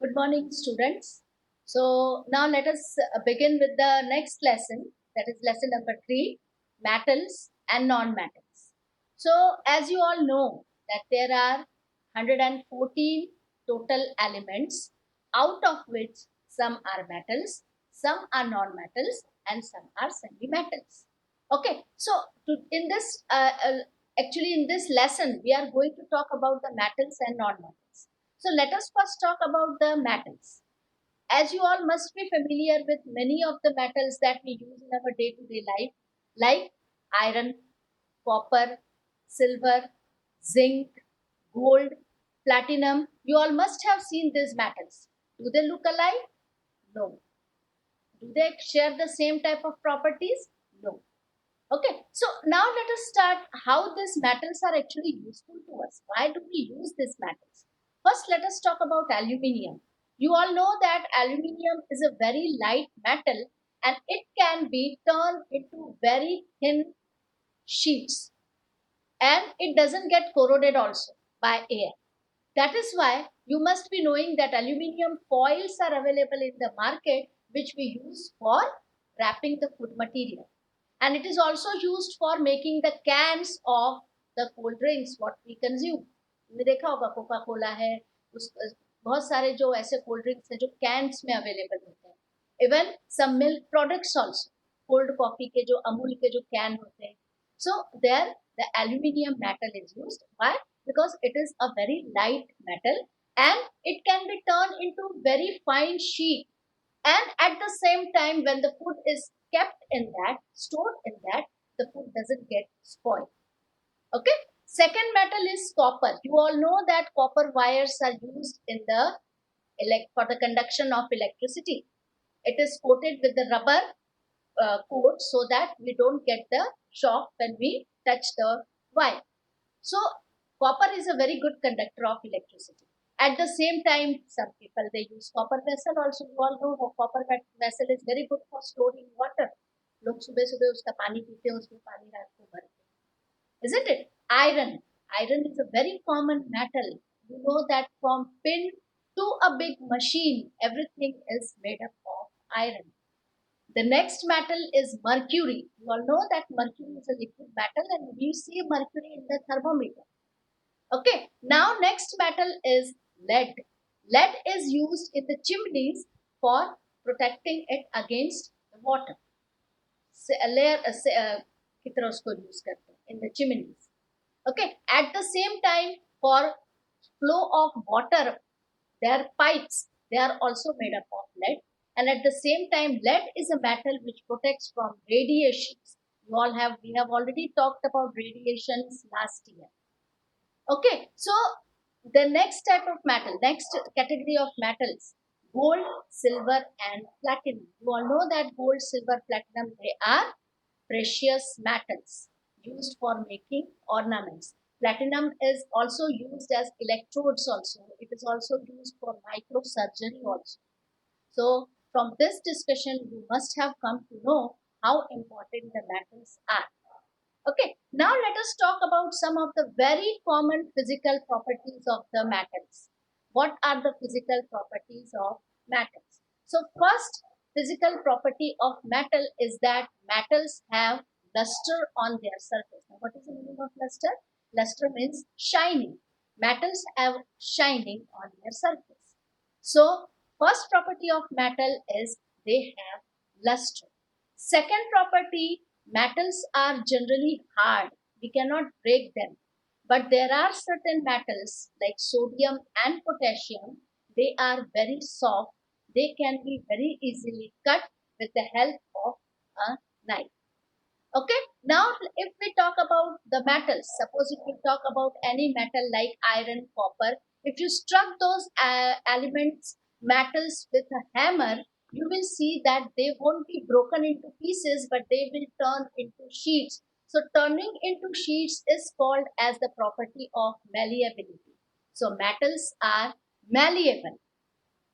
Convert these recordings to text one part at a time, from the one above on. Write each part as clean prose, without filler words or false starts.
Good morning, students. So now let us begin with the next lesson, that is lesson number 3, metals and non-metals. So as you all know that there are 114 total elements, out of which some are metals, some are non-metals, and some are semi-metals. Okay, so in this actually in this lesson we are going to talk about the metals and non-metals. So let us first talk about the metals. As you all must be familiar with many of the metals that we use in our day-to-day life, like iron, copper, silver, zinc, gold, platinum. You all must have seen these metals. Do they look alike? No. Do they share the same type of properties? No. Okay, so now let us start how these metals are actually useful to us. Why do we use these metals? First, let us talk about aluminium. You all know that aluminium is a very light metal and it can be turned into very thin sheets, and it doesn't get corroded also by air. That is why you must be knowing that aluminium foils are available in the market, which we use for wrapping the food material. And it is also used for making the cans of the cold drinks what we consume. तुमने देखा होगा Coca Cola है, उस बहुत सारे जो ऐसे cold drinks हैं जो कैंस में अवेलेबल होते हैं. Even some milk products also, cold coffee के जो अमूल के जो कैन होते हैं. So there the aluminium metal is used. Why? Because it is a very light metal and it can be turned into very fine sheet, and at the same time when the food is kept in that, stored in that, the food doesn't get spoiled. Okay, second metal is copper. You all know that copper wires are used in the for the conduction of electricity. It is coated with the rubber coat so that we don't get the shock when we touch the wire. So copper is a very good conductor of electricity. At the same time, some people they use copper vessel also. You all know how copper vessel is very good for storing water. लोग सुबह सुबह उसका पानी पीते हैं, उसमें पानी रात को भरते हैं, isn't it? Iron. Iron is a very common metal. You know that from pin to a big machine, everything is made up of iron. The next metal is mercury. You all know that mercury is a liquid metal and we see mercury in the thermometer. Okay, now next metal is lead. Lead is used in the chimneys for protecting it against the water. Layer की तरह उसको use करते हैं in the chimneys. Okay, at the same time for flow of water, their pipes, they are also made up of lead. And at the same time, lead is a metal which protects from radiations. We have already talked about radiations last year. Okay, so the next type of metal, next category of metals, gold, silver, and platinum. You all know that gold, silver, platinum, they are precious metals used for making ornaments. Platinum is also used as electrodes also. It is also used for microsurgery also. So from this discussion, you must have come to know how important the metals are. Okay, now let us talk about some of the very common physical properties of the metals. What are the physical properties of metals? So first physical property of metal is that metals have luster on their surface. Now what is the meaning of luster? Luster means shining. Metals have shining on their surface. So first property of metal is they have luster. Second property, metals are generally hard. We cannot break them. But there are certain metals like sodium and potassium. They are very soft. They can be very easily cut with the help of a knife. Okay, now if we talk about the metals, suppose if we talk about any metal like iron, copper, if you struck those elements, metals with a hammer, you will see that they won't be broken into pieces, but they will turn into sheets. So turning into sheets is called as the property of malleability. So metals are malleable.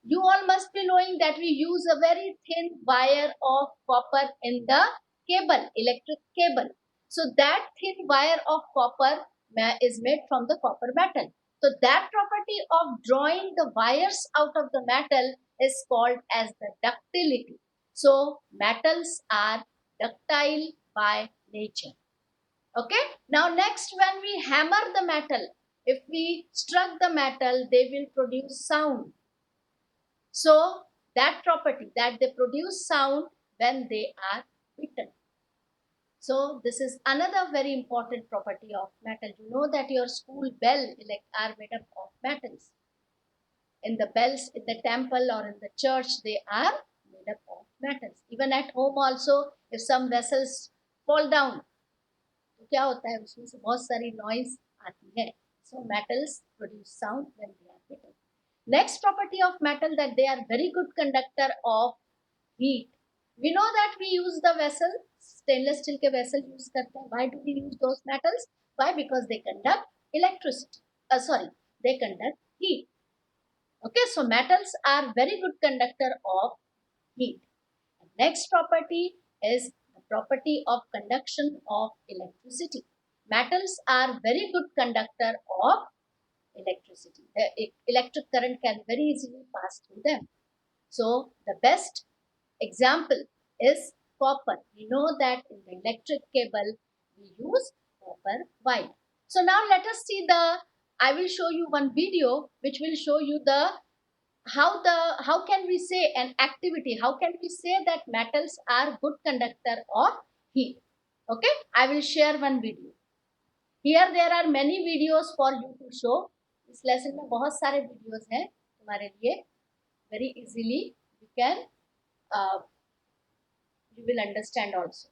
You all must be knowing that we use a very thin wire of copper in the cable, electric cable. So that thin wire of copper is made from the copper metal. So that property of drawing the wires out of the metal is called as the ductility. So metals are ductile by nature. Okay. Now next, when we hammer the metal, if we struck the metal, they will produce sound. So that property that they produce sound when they are beaten. So this is another very important property of metal. You know that your school bell are made up of metals. In the bells in the temple or in the church, they are made up of metals. Even at home also, if some vessels fall down, तो क्या होता है उसमें से बहुत सारी noise आती है. So metals produce sound when they are brittle. Next property of metal, that they are very good conductor of heat. We know that we use the vessel, stainless steel के vessel use करते हैं. Why do we use those metals? Why? Because they conduct electricity. They conduct heat. Okay, so metals are very good conductor of heat. Next property is the property of conduction of electricity. Metals are very good conductor of electricity. The electric current can very easily pass through them. So the best example is copper. We know that in the electric cable we use copper wire. So now let us see I will show you one video which will show you how can we say an activity, how can we say that metals are good conductor of heat. Okay, I will share one video. Here there are many videos for you to show. इस lesson में बहुत सारे videos हैं तुम्हारे लिए. Very easily you can you will understand also.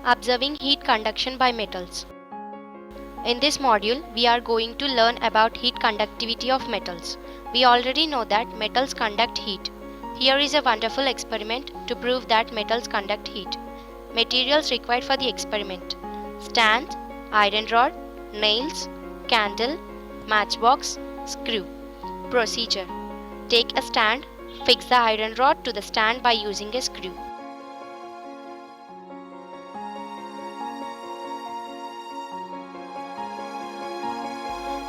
Observing heat conduction by metals. In this module, we are going to learn about heat conductivity of metals. We already know that metals conduct heat. Here is a wonderful experiment to prove that metals conduct heat. Materials required for the experiment: stand, iron rod, nails, candle, matchbox, screw. Procedure: take a stand, fix the iron rod to the stand by using a screw.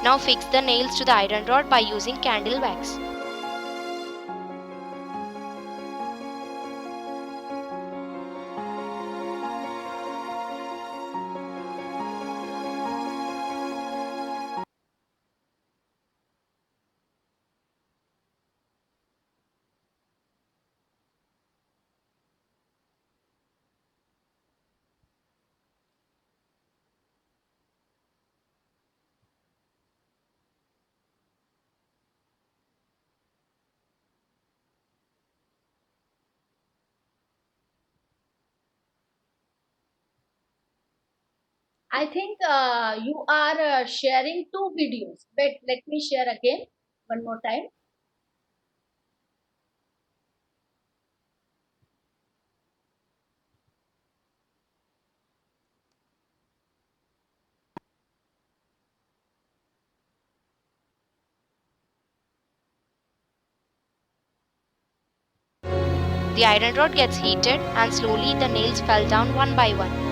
Now fix the nails to the iron rod by using candle wax. I think you are sharing two videos. Wait, let me share again one more time. The iron rod gets heated and slowly the nails fell down one by one.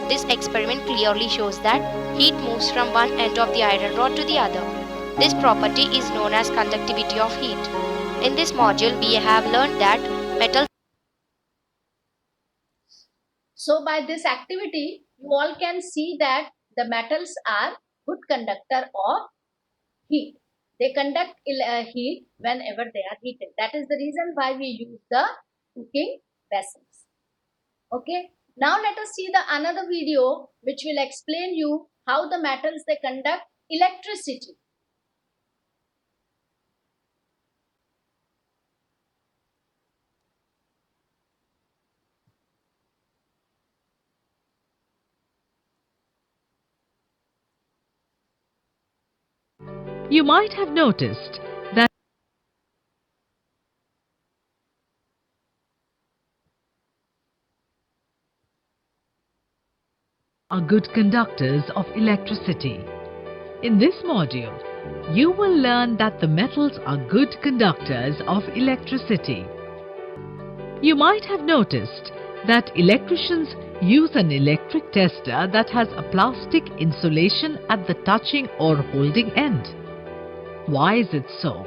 This experiment clearly shows that heat moves from one end of the iron rod to the other. This property is known as conductivity of heat. In this module, we have learned that metals. So by this activity, you all can see that the metals are good conductor of heat. They conduct heat whenever they are heated. That is the reason why we use the cooking vessels. Okay. Now let us see the another video which will explain you how the metals they conduct electricity. You might have noticed that are good conductors of electricity. In this module, you will learn that the metals are good conductors of electricity. You might have noticed that electricians use an electric tester that has a plastic insulation at the touching or holding end. Why is it so?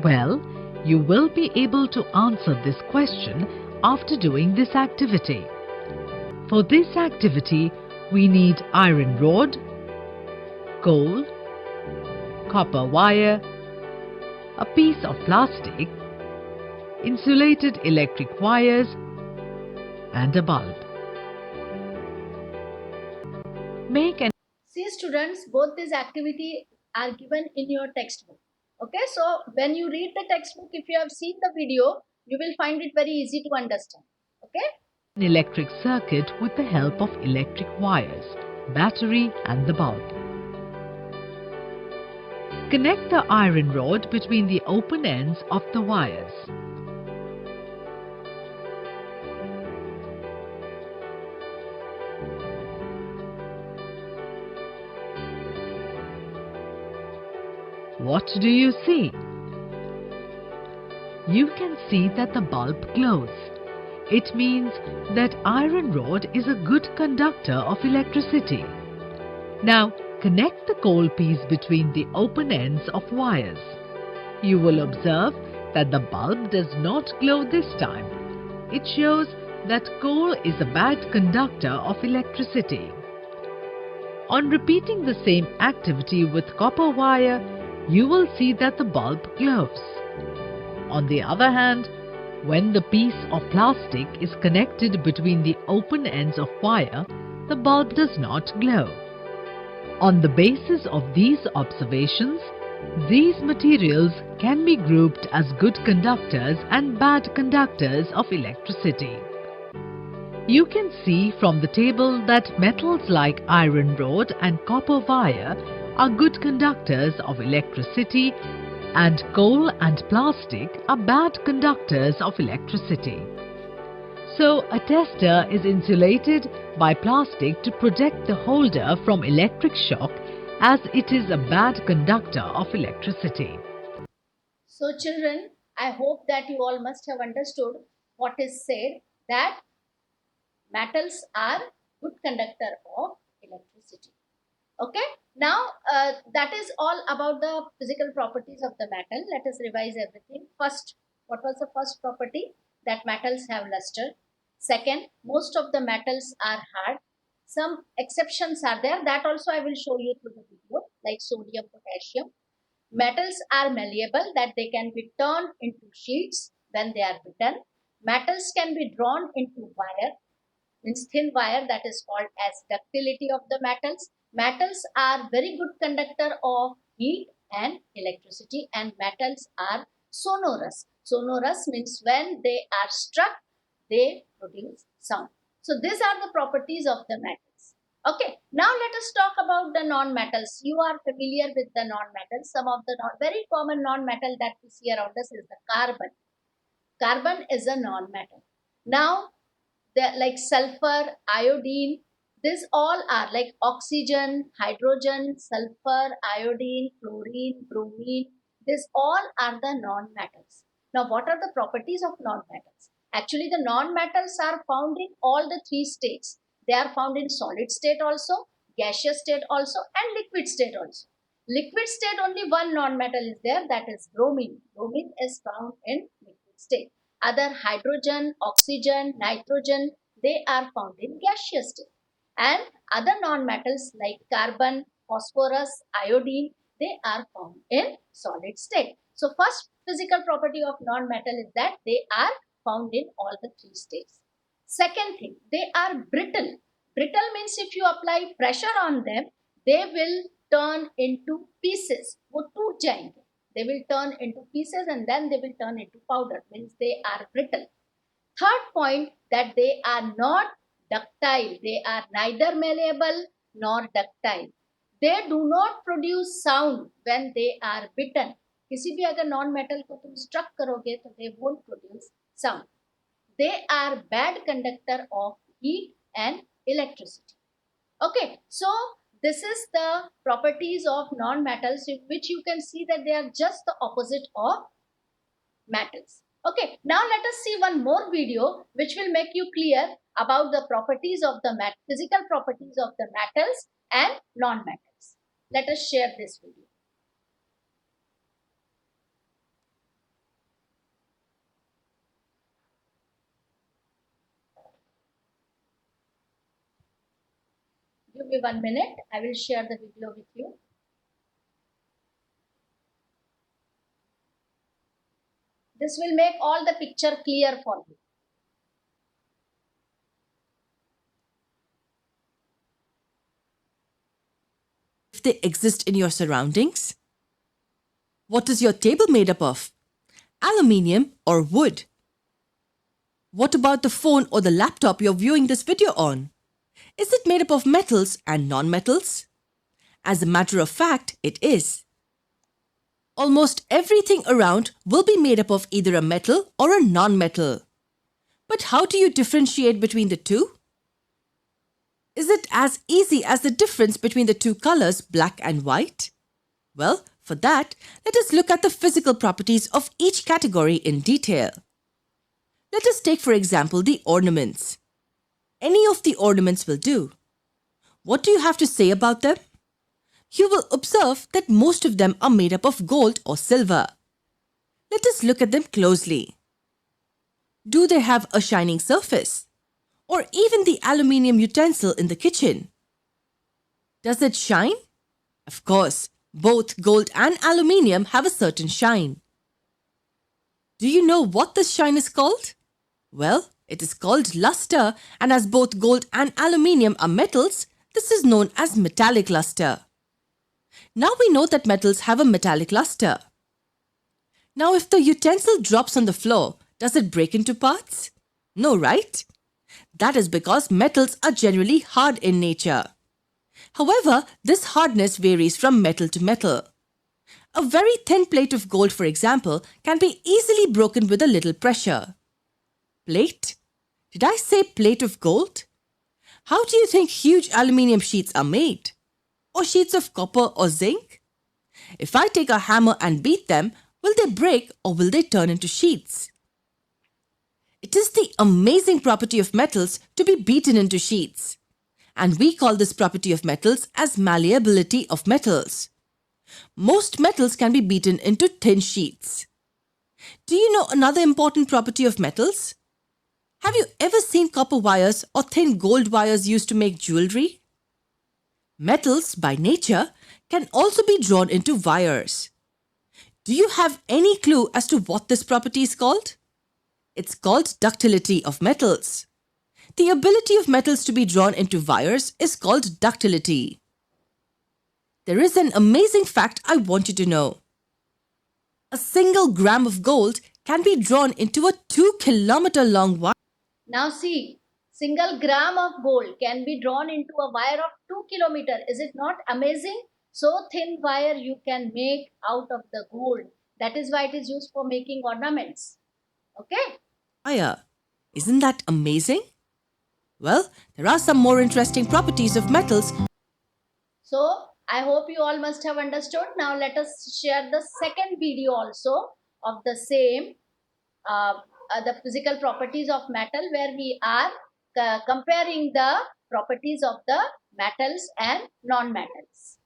Well, you will be able to answer this question after doing this activity. For this activity, we need iron rod, coal, copper wire, a piece of plastic, insulated electric wires, and a bulb. Make an See students, both these activity are given in your textbook. Okay, so when you read the textbook, if you have seen the video, you will find it very easy to understand. Okay. electric circuit with the help of electric wires, battery and the bulb. Connect the iron rod between the open ends of the wires. What do you see? You can see that the bulb glows. It means that iron rod is a good conductor of electricity. Now connect the coal piece between the open ends of wires. You will observe that the bulb does not glow this time. It shows that coal is a bad conductor of electricity. On repeating the same activity with copper wire, you will see that the bulb glows. On the other hand, when the piece of plastic is connected between the open ends of wire, the bulb does not glow. On the basis of these observations, these materials can be grouped as good conductors and bad conductors of electricity. You can see from the table that metals like iron rod and copper wire are good conductors of electricity and coal and plastic are bad conductors of electricity. So a tester is insulated by plastic to protect the holder from electric shock, as it is a bad conductor of electricity. So children, I hope that you all must have understood what is said, that metals are good conductor of electricity. Okay. Now that is all about the physical properties of the metal. Let us revise everything. First, what was the first property? That metals have luster. Second, most of the metals are hard. Some exceptions are there, that also I will show you through the video, like sodium, potassium. Metals are malleable, that they can be turned into sheets when they are bitten. Metals can be drawn into wire, means thin wire, that is called as ductility of the metals. Metals are very good conductor of heat and electricity, and metals are sonorous. Sonorous means when they are struck, they produce sound. So these are the properties of the metals. Okay, now let us talk about the non-metals. You are familiar with the non-metals. Some of the very common non-metal that we see around us is the carbon. Carbon is a non-metal. Now, like sulfur, iodine, these all are like oxygen, hydrogen, sulfur, iodine, chlorine, bromine. These all are the non-metals. Now, what are the properties of non-metals? Actually, the non-metals are found in all the three states. They are found in solid state also, gaseous state also, and liquid state also. Liquid state, only one non-metal is there, that is bromine. Bromine is found in liquid state. Other hydrogen, oxygen, nitrogen, they are found in gaseous state. And other non-metals like carbon, phosphorus, iodine, they are found in solid state. So first physical property of non-metal is that they are found in all the three states. Second thing, they are brittle. Brittle means if you apply pressure on them, they will turn into pieces. वो टूट जाएंगे. They will turn into pieces and then they will turn into powder. Means they are brittle. Third point, that they are not ductile. They are neither malleable nor ductile. they do not produce sound when they are bitten. किसी भी अगर non metal को तुम struck करोगे तो they won't produce sound. They are bad conductor of heat and electricity. Okay, so this is the properties of non-metals, in which you can see that they are just the opposite of metals. Okay, now let us see one more video which will make you clear about the properties of the physical properties of the metals and non-metals. Let us share this video. Give me 1 minute. I will share the video with you. This will make all the picture clear for you. If they exist in your surroundings? What is your table made up of? Aluminium or wood? What about the phone or the laptop you're viewing this video on? Is it made up of metals and non-metals? As a matter of fact, it is. Almost everything around will be made up of either a metal or a non-metal. But how do you differentiate between the two? Is it as easy as the difference between the two colors, black and white? Well, for that, let us look at the physical properties of each category in detail. Let us take, for example, the ornaments. Any of the ornaments will do. What do you have to say about them? You will observe that most of them are made up of gold or silver. Let us look at them closely. Do they have a shining surface? Or even the aluminium utensil in the kitchen? Does it shine? Of course, both gold and aluminium have a certain shine. Do you know what this shine is called? Well, it is called luster, and as both gold and aluminium are metals, this is known as metallic luster. Now we know that metals have a metallic luster. Now if the utensil drops on the floor, does it break into parts? No, right? That is because metals are generally hard in nature. However, this hardness varies from metal to metal. A very thin plate of gold, for example, can be easily broken with a little pressure. Plate? Did I say plate of gold? How do you think huge aluminium sheets are made? Or sheets of copper or zinc? If I take a hammer and beat them, will they break or will they turn into sheets? It is the amazing property of metals to be beaten into sheets. And we call this property of metals as malleability of metals. Most metals can be beaten into thin sheets. Do you know another important property of metals? Have you ever seen copper wires or thin gold wires used to make jewelry? Metals, by nature, can also be drawn into wires. Do you have any clue as to what this property is called? It's called ductility of metals. The ability of metals to be drawn into wires is called ductility. There is an amazing fact I want you to know. A single gram of gold can be drawn into a 2-kilometer long wire. Now see, single gram of gold can be drawn into a wire of 2 kilometer. Is it not amazing? So thin wire you can make out of the gold. That is why it is used for making ornaments. Okay? Isn't that amazing? Well, there are some more interesting properties of metals. So I hope you all must have understood. Now let us share the second video also of the same, the physical properties of metal, where we are comparing the properties of the metals and non-metals.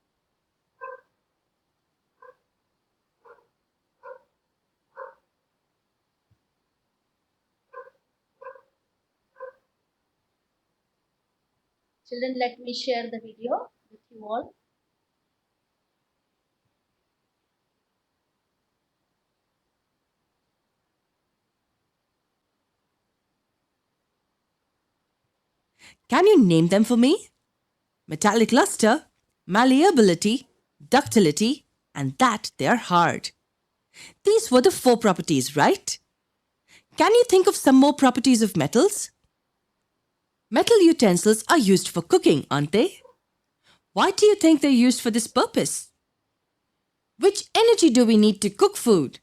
Children, let me share the video with you all. Can you name them for me? Metallic luster, malleability, ductility, and that they are hard. These were the 4 properties, right? Can you think of some more properties of metals? Metal utensils are used for cooking, aren't they? Why do you think they're used for this purpose? Which energy do we need to cook food?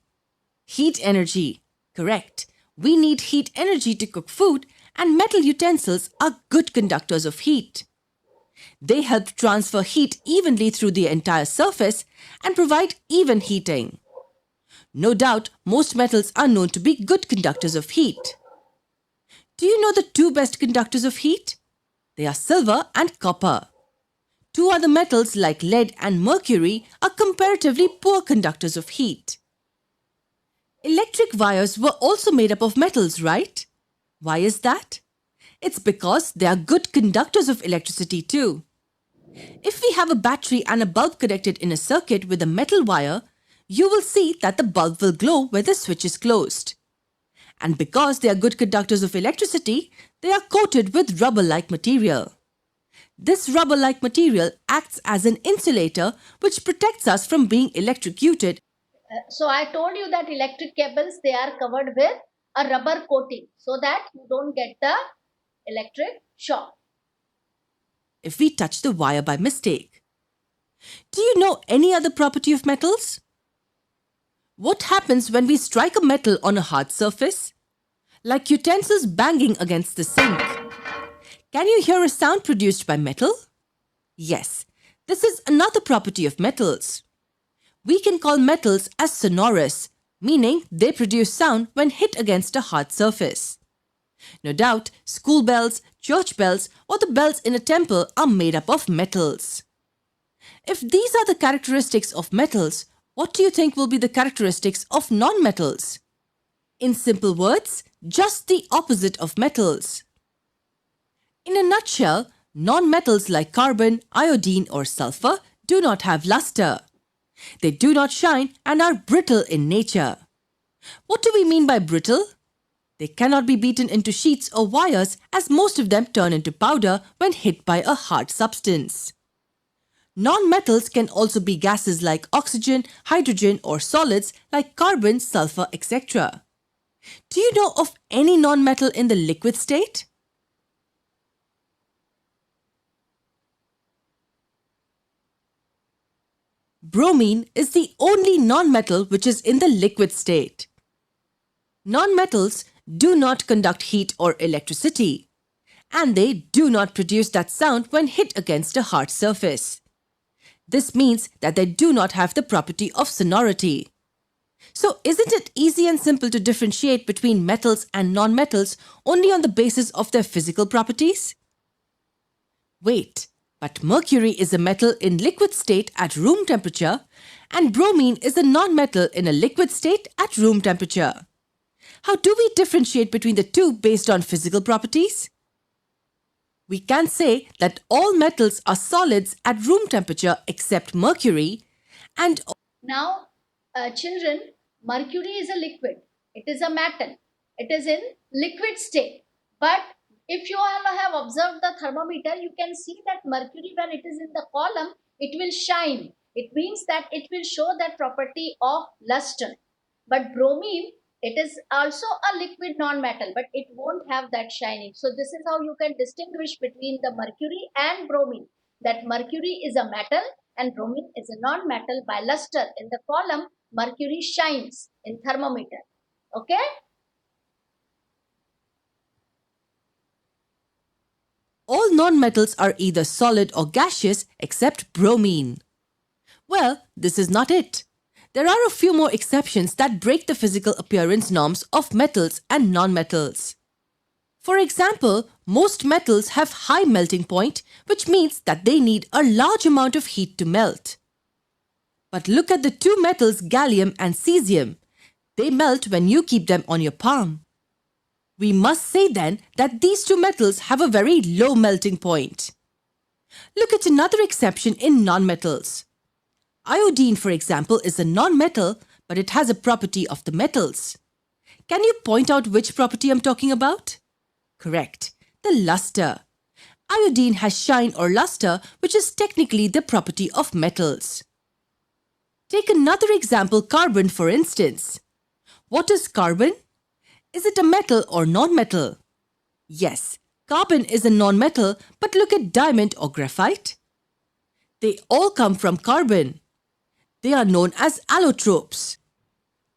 Heat energy. Correct. We need heat energy to cook food, and metal utensils are good conductors of heat. They help transfer heat evenly through the entire surface and provide even heating. No doubt, most metals are known to be good conductors of heat. Do you know the two best conductors of heat? They are silver and copper. Two other metals like lead and mercury are comparatively poor conductors of heat. Electric wires were also made up of metals, right? Why is that? It's because they are good conductors of electricity too. If we have a battery and a bulb connected in a circuit with a metal wire, you will see that the bulb will glow when the switch is closed. And because they are good conductors of electricity, they are coated with rubber-like material. This rubber-like material acts as an insulator which protects us from being electrocuted. So I told you that electric cables, they are covered with a rubber coating so that you don't get the electric shock If we touch the wire by mistake. Do you know any other property of metals? What happens when we strike a metal on a hard surface? Like utensils banging against the sink. Can you hear a sound produced by metal? Yes, this is another property of metals. We can call metals as sonorous, meaning they produce sound when hit against a hard surface. No doubt, school bells, church bells, or the bells in a temple are made up of metals. If these are the characteristics of metals, what do you think will be the characteristics of non-metals? In simple words, just the opposite of metals. In a nutshell, non-metals like carbon, iodine, or sulfur do not have luster. They do not shine and are brittle in nature. What do we mean by brittle? They cannot be beaten into sheets or wires, as most of them turn into powder when hit by a hard substance. Non-metals can also be gases like oxygen, hydrogen, or solids like carbon, sulfur, etc. Do you know of any non-metal in the liquid state? Bromine is the only non-metal which is in the liquid state. Non-metals do not conduct heat or electricity, and they do not produce that sound when hit against a hard surface. This means that they do not have the property of sonority. So isn't it easy and simple to differentiate between metals and non-metals only on the basis of their physical properties? Wait, but mercury is a metal in liquid state at room temperature, and bromine is a non-metal in a liquid state at room temperature. How do we differentiate between the two based on physical properties? We can say that all metals are solids at room temperature except mercury, and Now, children, mercury is a liquid. It is a metal. It is in liquid state. But if you all have observed the thermometer, you can see that mercury, when it is in the column, it will shine. It means that it will show that property of luster. But bromine, it is also a liquid non-metal, but it won't have that shining. So this is how you can distinguish between the mercury and bromine. That mercury is a metal and bromine is a non-metal. By luster in the column, mercury shines in thermometer. Okay? all non-metals are either solid or gaseous except bromine. Well, this is not it. There are a few more exceptions that break the physical appearance norms of metals and non-metals. For example, most metals have high melting point, which means that they need a large amount of heat to melt. But look at the two metals gallium and cesium. They melt when you keep them on your palm. We must say then that these two metals have a very low melting point. Look at another exception in non-metals. Iodine, for example, is a non-metal, but it has a property of the metals. Can you point out which property I'm talking about? Correct, the luster. Iodine has shine or luster, which is technically the property of metals. Take another example, carbon, for instance. What is carbon? Is it a metal or non-metal? Yes, carbon is a non-metal, but look at diamond or graphite. They all come from carbon. They are known as allotropes.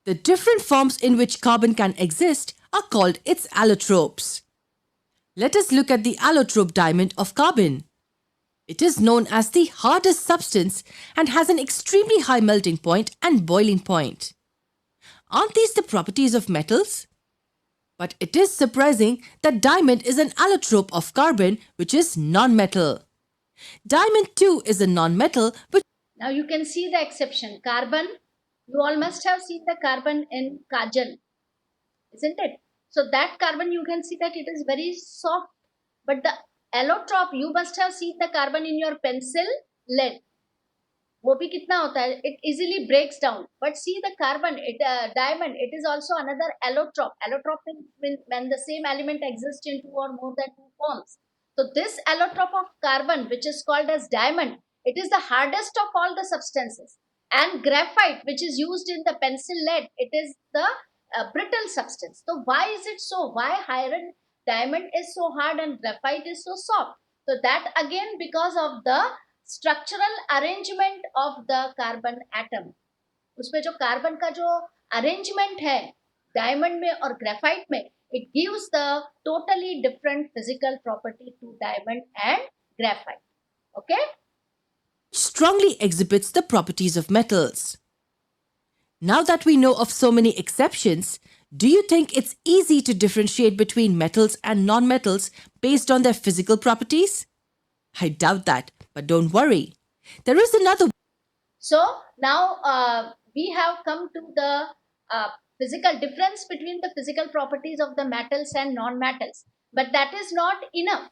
The different forms in which carbon can exist are called its allotropes. Let us look at the allotrope diamond of carbon. It is known as the hardest substance and has an extremely high melting point and boiling point. Aren't these the properties of metals? But it is surprising that diamond is an allotrope of carbon, which is non-metal. Diamond too is a non-metal, but Now you can see the exception. Carbon, you all must have seen the carbon in kajal, isn't it? So that carbon, you can see that it is very soft. But the allotrope, you must have seen the carbon in your pencil lead. वो भी कितना होता है? It easily breaks down. But see the carbon, diamond, it is also another allotrope. Allotrope means when the same element exists in two or more than two forms. So this allotrope of carbon, which is called as diamond, it is the hardest of all the substances. And graphite, which is used in the pencil lead, it is the brittle substance. So why is it so? Why iron diamond is so hard and graphite is so soft? So that again because of the structural arrangement of the carbon atom. उसमें जो carbon का जो arrangement है diamond में और graphite में, it gives the totally different physical property to diamond and graphite. Okay? strongly exhibits the properties of metals. Now that we know of so many exceptions, do you think it's easy to differentiate between metals and non-metals based on their physical properties? I doubt that, but don't worry. There is another. So now we have come to the physical difference between the physical properties of the metals and non-metals. But that is not enough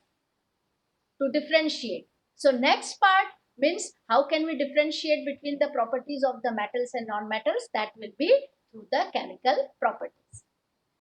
to differentiate. So next part means how can we differentiate between the properties of the metals and non-metals? That will be through the chemical properties.